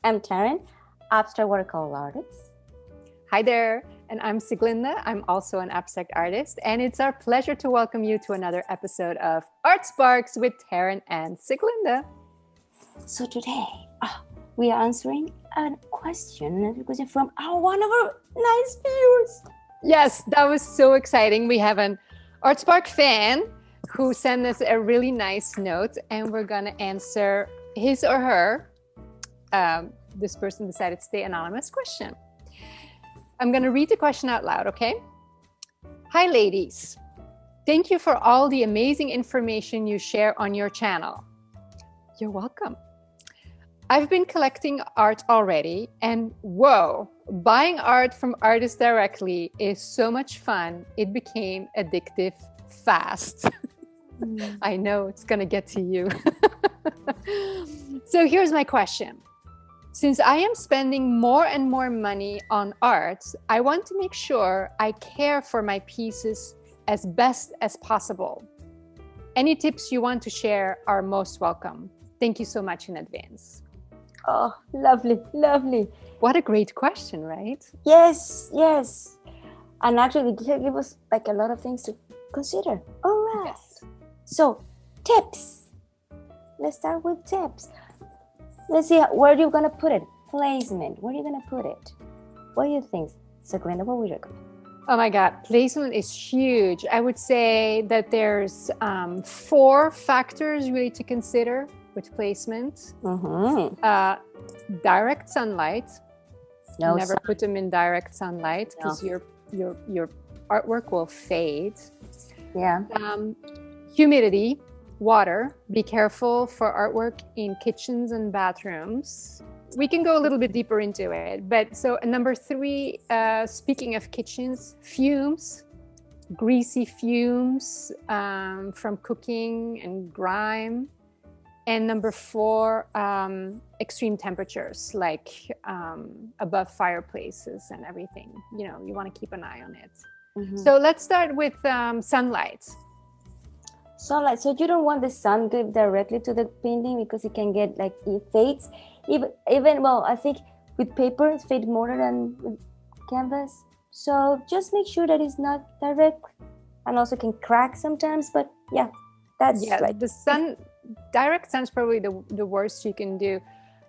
I'm Taryn, abstract watercolor artist. Hi there, and I'm Sieglinde. I'm also an abstract artist, and it's our pleasure to welcome you to another episode of Artsparks with Taryn and Sieglinde. So today, we are answering a question from one of our nice viewers. Yes, that was so exciting. We have an Artspark fan who sent us a really nice note, and we're going to answer his or her, this person decided to stay anonymous, question. I'm going to read the question out loud, okay? Hi, ladies. Thank you for all the amazing information you share on your channel. You're welcome. I've been collecting art already, and whoa, buying art from artists directly is so much fun. It became addictive fast. I know it's going to get to you. So here's my question. Since I am spending more and more money on art, I want to make sure I care for my pieces as best as possible. Any tips you want to share are most welcome. Thank you so much in advance. Oh, lovely, lovely. What a great question, right? Yes, yes. And actually, it give us like a lot of things to consider. All right. Yes. So, tips. Let's start with tips. Let's see, where are you going to put it? Placement. Where are you going to put it? What do you think, Sieglinde? What would you recommend? Oh my God, placement is huge. I would say that there's 4 factors really to consider with placement. Direct sunlight. Never put them in direct sunlight because your artwork will fade. Yeah. Humidity. Water. Be careful for artwork in kitchens and bathrooms. We can go a little bit deeper into it. But so number 3, speaking of kitchens, fumes, greasy fumes from cooking and grime. And number 4, extreme temperatures like above fireplaces and everything. You know, you want to keep an eye on it. So let's start with sunlight. Sunlight. So you don't want the sun directly to the painting because it can get like it fades. Even well, I think with paper it fades more than with canvas. So just make sure that it's not direct, and also can crack sometimes. But yeah, that's like the sun. Direct sun is probably the worst you can do.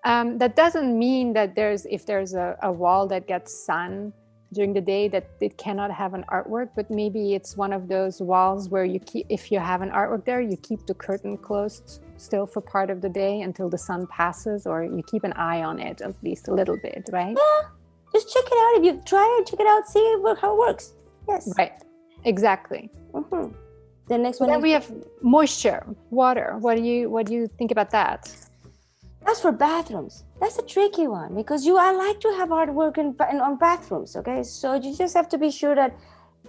That doesn't mean that if there's a wall that gets sun during the day that it cannot have an artwork, but maybe it's one of those walls where if you have an artwork there, you keep the curtain closed still for part of the day until the sun passes, or you keep an eye on it at least a little bit, right? Yeah, just check it out. If you try it, check it out, see how it works. Yes. Right, exactly. The next one. Then we have moisture, water. What do you think about that? That's for bathrooms. That's a tricky one because I like to have artwork on bathrooms. Okay, so you just have to be sure that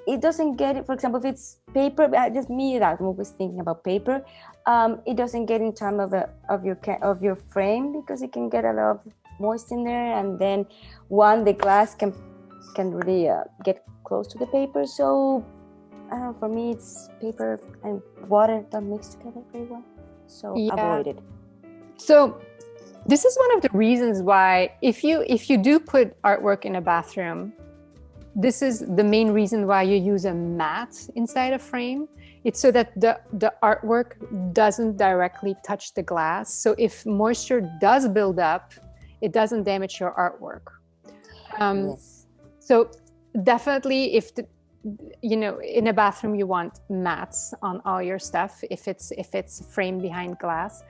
it doesn't get it. For example, if it's paper, just me that I'm always thinking about paper. It doesn't get in time of your frame because it can get a lot of moist in there, and then the glass can really get close to the paper. So I don't know. For me, it's paper and water don't mix together very well. So avoid it. So this is one of the reasons why if you do put artwork in a bathroom, this is the main reason why you use a mat inside a frame. It's so that the artwork doesn't directly touch the glass. So if moisture does build up, it doesn't damage your artwork. Yes. So definitely in a bathroom you want mats on all your stuff if it's framed behind glass.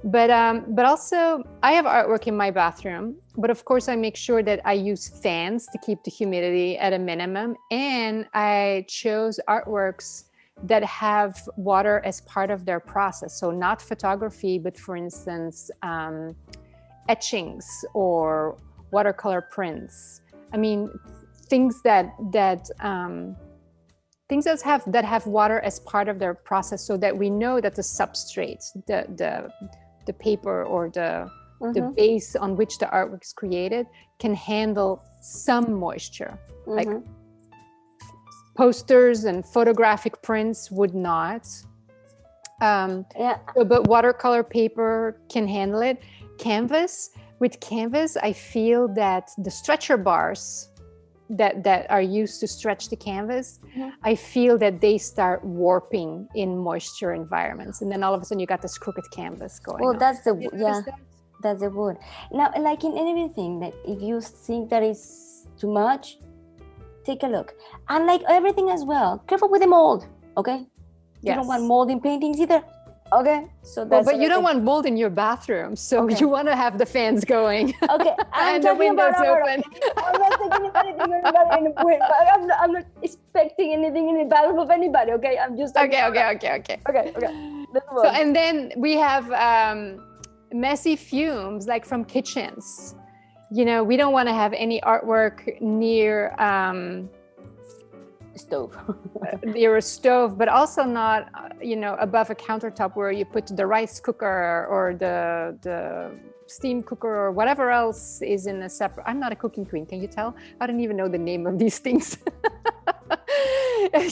But also I have artwork in my bathroom, but of course I make sure that I use fans to keep the humidity at a minimum, and I chose artworks that have water as part of their process. So not photography, but for instance etchings or watercolor prints. I mean things that have water as part of their process, so that we know that the substrate, the paper or the base on which the artwork is created can handle some moisture. Like posters and photographic prints would not. But watercolor paper can handle it. Canvas, with canvas, I feel that the stretcher bars that are used to stretch the canvas, I feel that they start warping in moisture environments, and then all of a sudden you got this crooked canvas going on. That's that's the wood. Now, like in everything, that if you think that is too much, take a look. And like everything as well, careful with the mold, okay? You don't want mold in paintings either. Okay, so that's. But you don't want mold in your bathroom, so you want to have the fans going. Okay, and the windows open. I'm not thinking anything about in the wind, but I'm not expecting anything in the bathroom of anybody. Okay, I'm just. Okay. So and then we have messy fumes, like from kitchens. You know, we don't want to have any artwork near. Stove. Near a stove, but also not, above a countertop where you put the rice cooker or the steam cooker or whatever else is in a separate. I'm not a cooking queen. Can you tell? I don't even know the name of these things.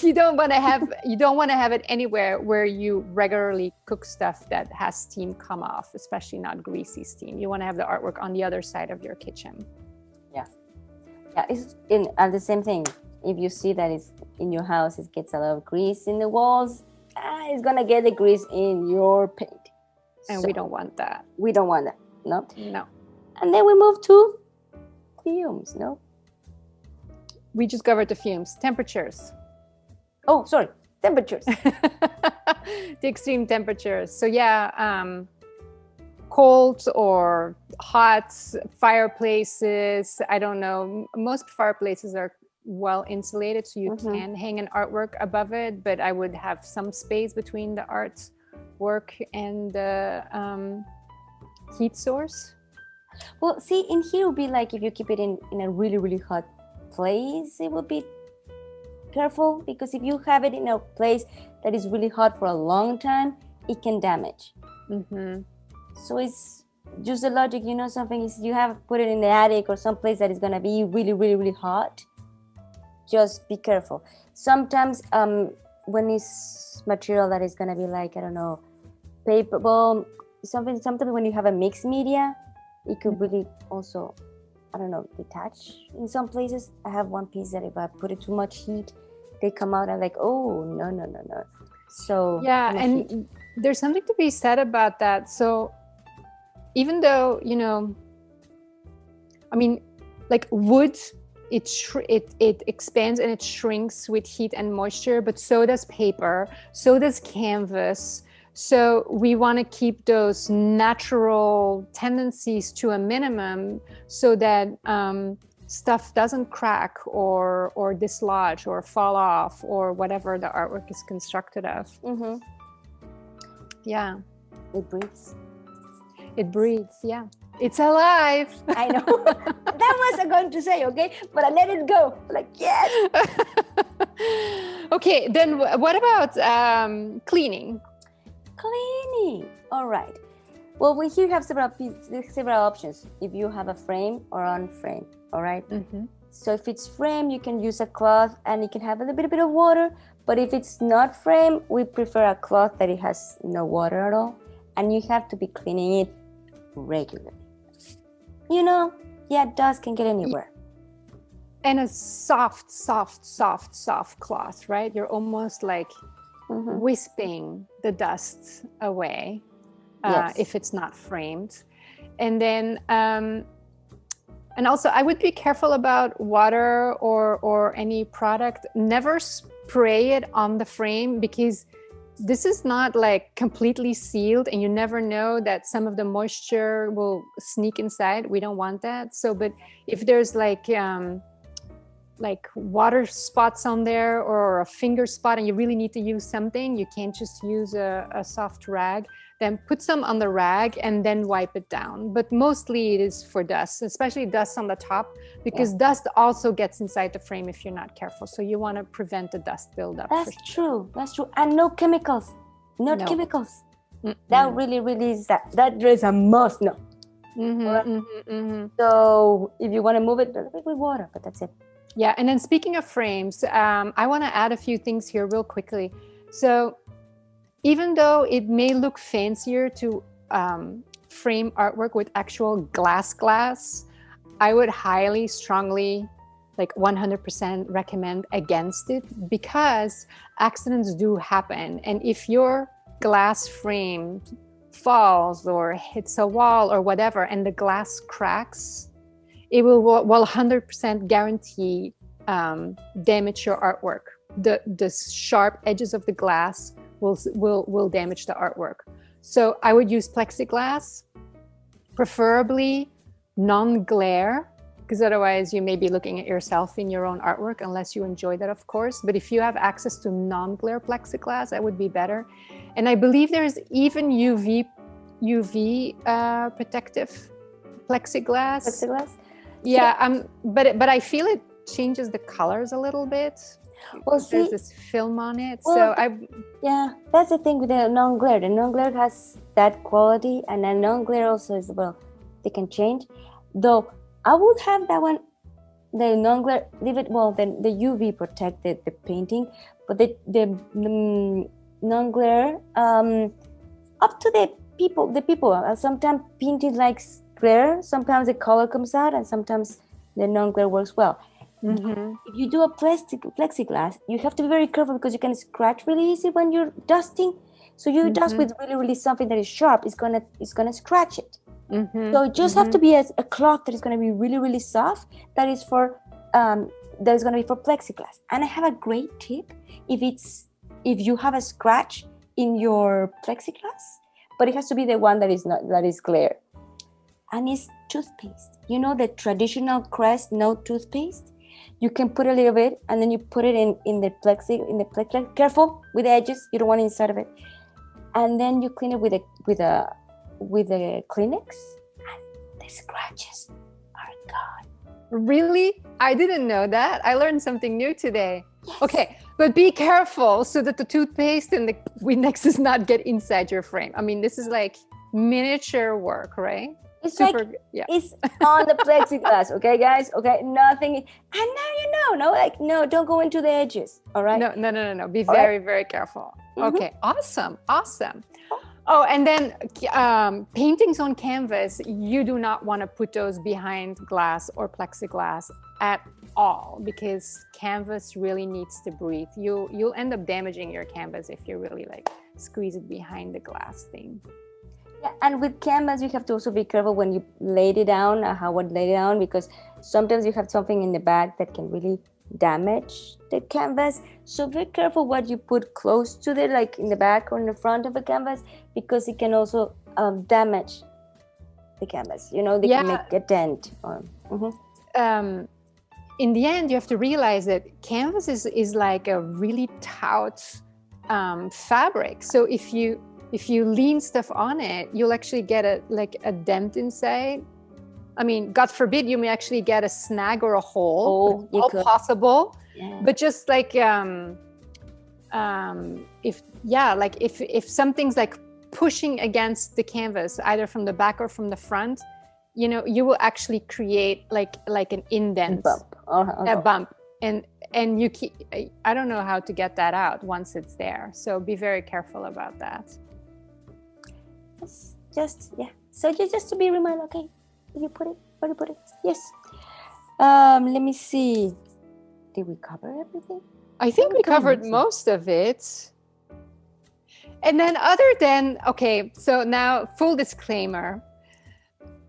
You don't want to have it anywhere where you regularly cook stuff that has steam come off, especially not greasy steam. You want to have the artwork on the other side of your kitchen. Yeah, it's and the same thing. If you see that it's in your house, it gets a lot of grease in the walls, it's gonna get the grease in your paint. And we don't want that. We don't want that, no? No. And then we move to fumes, no? We just covered the fumes. Temperatures. Oh, sorry, temperatures. The extreme temperatures. So cold or hot fireplaces. I don't know. Most fireplaces are well insulated, so you can hang an artwork above it, but I would have some space between the artwork and the heat source. Well, see, in here it would be like if you keep it in a really, really hot place, it would be careful, because if you have it in a place that is really hot for a long time, it can damage. So it's just the logic, something is you have put it in the attic or some place that is going to be really, really, really hot. Just be careful. Sometimes when it's material that is going to be like, I don't know, paper, well, sometimes when you have a mixed media, it could really also, I don't know, detach in some places. I have one piece that if I put it too much heat, they come out and like, oh, no. So and there's something to be said about that. So even though, I mean, like wood, it expands and it shrinks with heat and moisture, but so does paper, so does canvas. So we want to keep those natural tendencies to a minimum so that stuff doesn't crack or dislodge or fall off or whatever the artwork is constructed of. Yeah. It breathes. It breathes, yeah. It's alive. I know. That was I going to say, okay? But I let it go. Like, yes. Okay, then what about cleaning? Cleaning. All right. Well, we here have several options. If you have a frame or on-frame, all right? So if it's frame, you can use a cloth and it can have a little bit of water. But if it's not frame, we prefer a cloth that it has no water at all. And you have to be cleaning it regularly. Dust can get anywhere. And a soft cloth, right? You're almost like wisping the dust away if it's not framed. And then, and also I would be careful about water or any product. Never spray it on the frame, because this is not like completely sealed and you never know that some of the moisture will sneak inside. We don't want that. So, but if there's like water spots on there or a finger spot and you really need to use something, you can't just use a soft rag. Then put some on the rag and then wipe it down. But mostly it is for dust, especially dust on the top, because dust also gets inside the frame if you're not careful. So you want to prevent the dust buildup. That's true. And no chemicals. No chemicals. That really is that is a must. No. So if you want to move it, with water, but that's it. Yeah. And then speaking of frames, I want to add a few things here real quickly. So even though it may look fancier to frame artwork with actual glass, I would highly, strongly, like 100% recommend against it, because accidents do happen. And if your glass frame falls or hits a wall or whatever, and the glass cracks, it will 100% guarantee damage your artwork. The sharp edges of the glass will damage the artwork. So I would use plexiglass, preferably non-glare, because otherwise you may be looking at yourself in your own artwork, unless you enjoy that, of course. But if you have access to non-glare plexiglass, that would be better. And I believe there's even UV protective plexiglass. Plexiglass? Yeah, but I feel it changes the colors a little bit. Well, there's this film on it. Well, so yeah, that's the thing with the non-glare. The non-glare has that quality, and then non-glare also is, well, they can change. Though I would have that one, the non-glare, leave it, well, then the UV protected the painting, but the non-glare, up to the people. Sometimes painting likes glare, sometimes the color comes out, and sometimes the non-glare works well. Mm-hmm. If you do a plexiglass, you have to be very careful, because you can scratch really easy when you're dusting. So you dust with really something that is sharp, it's gonna scratch it. Mm-hmm. So it just have to be a cloth that is going to be really soft. That is for that is going to be for plexiglass. And I have a great tip if you have a scratch in your plexiglass, but it has to be the one that is glare. And it's toothpaste. You know, the traditional Crest no toothpaste. You can put a little bit, and then you put it in the plexiglass. Careful with the edges. You don't want it inside of it. And then you clean it with a Kleenex, and the scratches are gone. Really? I didn't know that. I learned something new today. Yes. Okay, but be careful so that the toothpaste and the Kleenex does not get inside your frame. I mean, this is like miniature work, right? It's it's on the plexiglass, okay, guys? Okay, nothing. And now no, don't go into the edges, all right? No. Be very careful. Mm-hmm. Okay, awesome. Oh, and then paintings on canvas, you do not want to put those behind glass or plexiglass at all, because canvas really needs to breathe. You'll end up damaging your canvas if you really like squeeze it behind the glass thing. Yeah, and with canvas, you have to also be careful when you lay it down, because sometimes you have something in the back that can really damage the canvas. So be careful what you put close to the, like in the back or in the front of the canvas, because it can also damage the canvas. You know, they can make a dent. Or, in the end, you have to realize that canvas is like a really taut fabric. So if you lean stuff on it, you'll actually get a dent inside. I mean, God forbid, you may actually get a snag or a hole. All possible. Yeah. But just like if something's like pushing against the canvas, either from the back or from the front, you know, you will actually create like an indent, a bump, and you keep. I don't know how to get that out once it's there. So be very careful about that. So just to be reminded, okay, where you put it? Yes. Let me see. Did we cover everything? I think we covered most of it. And then so now full disclaimer.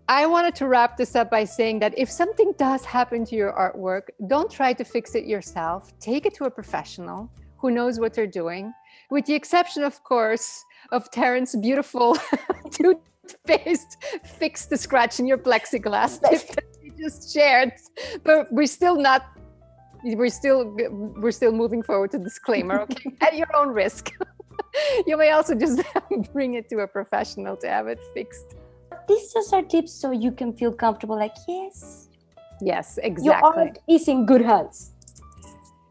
I wanted to wrap this up by saying that if something does happen to your artwork, don't try to fix it yourself. Take it to a professional who knows what they're doing, with the exception, of course, of Taryn's beautiful toothpaste fix the scratch in your plexiglass tip that we just shared. But we're still moving forward to disclaimer, okay? At your own risk. You may also just bring it to a professional to have it fixed. These just are tips so you can feel comfortable, like, yes, exactly. Your art is in good hands.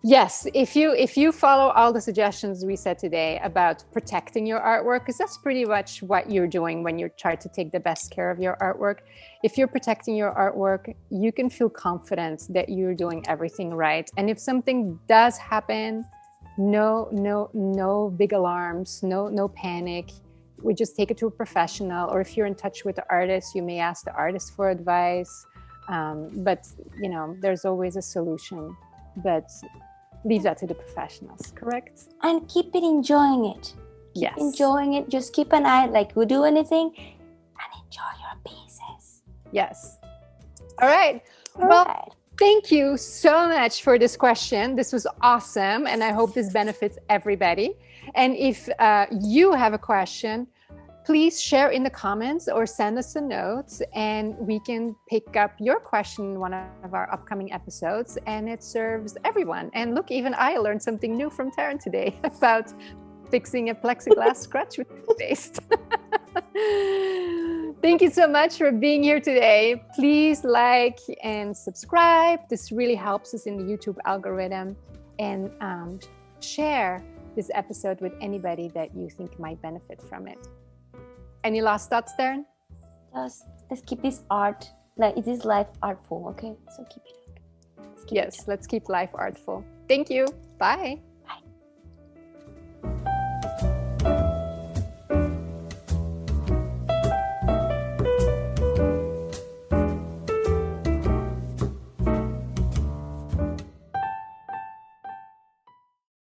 Yes, if you follow all the suggestions we said today about protecting your artwork, because that's pretty much what you're doing when you try to take the best care of your artwork. If you're protecting your artwork, you can feel confident that you're doing everything right. And if something does happen, no big alarms, no panic. we just take it to a professional, or if you're in touch with the artist, you may ask the artist for advice. But you know, there's always a solution, but leave that to the professionals, correct? And keep it enjoying it. Yes. Enjoying it. Just keep an eye, like you do anything, and enjoy your pieces. Yes. All right. All Well, right. thank you so much for this question. This was awesome, and I hope this benefits everybody. And if you have a question, please share in the comments or send us a note, and we can pick up your question in one of our upcoming episodes, and it serves everyone. And look, even I learned something new from Taryn today about fixing a plexiglass scratch with toothpaste. Thank you so much for being here today. Please like and subscribe. This really helps us in the YouTube algorithm. And share this episode with anybody that you think might benefit from it. Any last thoughts, Taryn? Just let's keep this art, like it is life artful, okay? So keep it up. Yes, let's keep life artful. Thank you. Bye.